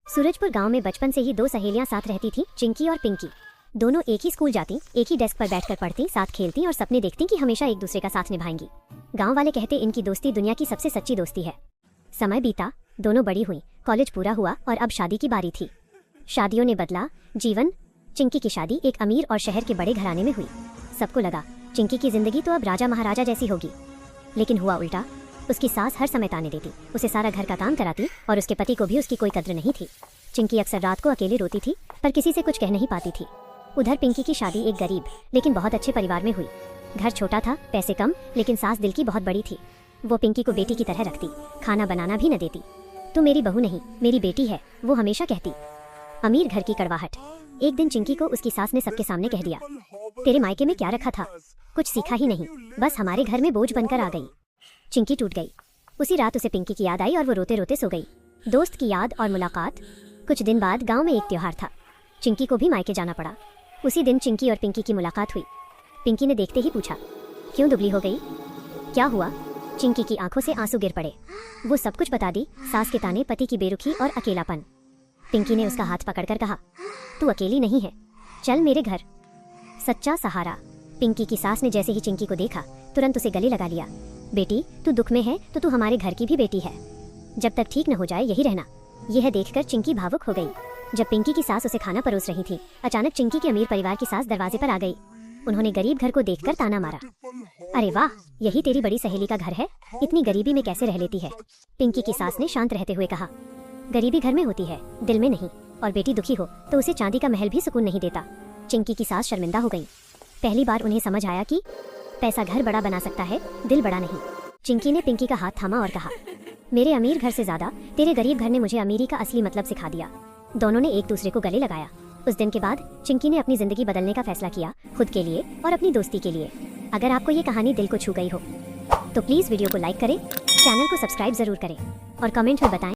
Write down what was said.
सूरजपुर गांव में बचपन से ही दो सहेलियां साथ रहती थीं, चिंकी और पिंकी। दोनों एक ही स्कूल जाती, एक ही डेस्क पर बैठकर पढ़ती, साथ खेलती और सपने देखती कि हमेशा एक दूसरे का साथ निभाएंगी। गांव वाले कहते इनकी दोस्ती दुनिया की सबसे सच्ची दोस्ती है। समय बीता, दोनों बड़ी हुई, कॉलेज पूरा हुआ और अब शादी की बारी थी। शादियों ने बदला जीवन। चिंकी की शादी एक अमीर और शहर के बड़े घराने में हुई। सबको लगा चिंकी की जिंदगी तो अब राजा महाराजा जैसी होगी, लेकिन हुआ उल्टा। उसकी सास हर समय ताने देती, उसे सारा घर का काम कराती और उसके पति को भी उसकी कोई कद्र नहीं थी। चिंकी अक्सर रात को अकेले रोती थी, पर किसी से कुछ कह नहीं पाती थी। उधर पिंकी की शादी एक गरीब लेकिन बहुत अच्छे परिवार में हुई। घर छोटा था, पैसे कम, लेकिन सास दिल की बहुत बड़ी थी। वो पिंकी को बेटी की तरह रखती, खाना बनाना भी न देती। तू मेरी बहू नहीं, मेरी बेटी है, वो हमेशा कहती। अमीर घर की कड़वाहट। एक दिन चिंकी को उसकी सास ने सबके सामने कह दिया, तेरे मायके में क्या रखा था, कुछ सीखा ही नहीं, बस हमारे घर में बोझ बनकर आ गई। चिंकी टूट गई। उसी रात उसे पिंकी की याद आई और वो रोते रोते सो गई। दोस्त की याद और मुलाकात। कुछ दिन बाद गांव में एक त्योहार था। चिंकी को भी मायके जाना पड़ा। उसी दिन चिंकी और पिंकी की मुलाकात हुई। पिंकी ने देखते ही पूछा, क्यों दुबली हो गई, क्या हुआ? चिंकी की आंखों से आंसू गिर पड़े। वो सब कुछ बता दी, सास के ताने, पति की बेरुखी और अकेलापन। पिंकी ने उसका हाथ पकड़कर कहा, तू अकेली नहीं है, चल मेरे घर। सच्चा सहारा। पिंकी की सास ने जैसे ही चिंकी को देखा, तुरंत उसे गले लगा लिया। बेटी, तू दुख में है तो तू हमारे घर की भी बेटी है, जब तक ठीक न हो जाए यही रहना। यह देखकर चिंकी भावुक हो गई। जब पिंकी की सास उसे खाना परोस रही थी, अचानक चिंकी के अमीर परिवार की सास दरवाजे पर आ गई। उन्होंने गरीब घर को देखकर ताना मारा, अरे वाह, यही तेरी बड़ी सहेली का घर है, इतनी गरीबी में कैसे रह लेती है? पिंकी की सास ने शांत रहते हुए कहा, गरीबी घर में होती है, दिल में नहीं, और बेटी दुखी हो तो उसे चांदी का महल भी सुकून नहीं देता। चिंकी की सास शर्मिंदा हो गई। पहली बार उन्हें समझ आया कि पैसा घर बड़ा बना सकता है, दिल बड़ा नहीं। चिंकी ने पिंकी का हाथ थामा और कहा, मेरे अमीर घर से ज्यादा तेरे गरीब घर ने मुझे अमीरी का असली मतलब सिखा दिया। दोनों ने एक दूसरे को गले लगाया। उस दिन के बाद चिंकी ने अपनी जिंदगी बदलने का फैसला किया, खुद के लिए और अपनी दोस्ती के लिए। अगर आपको ये कहानी दिल को छू गई हो तो प्लीज वीडियो को लाइक करें, चैनल को सब्सक्राइब जरूर करें और कमेंट में बताएं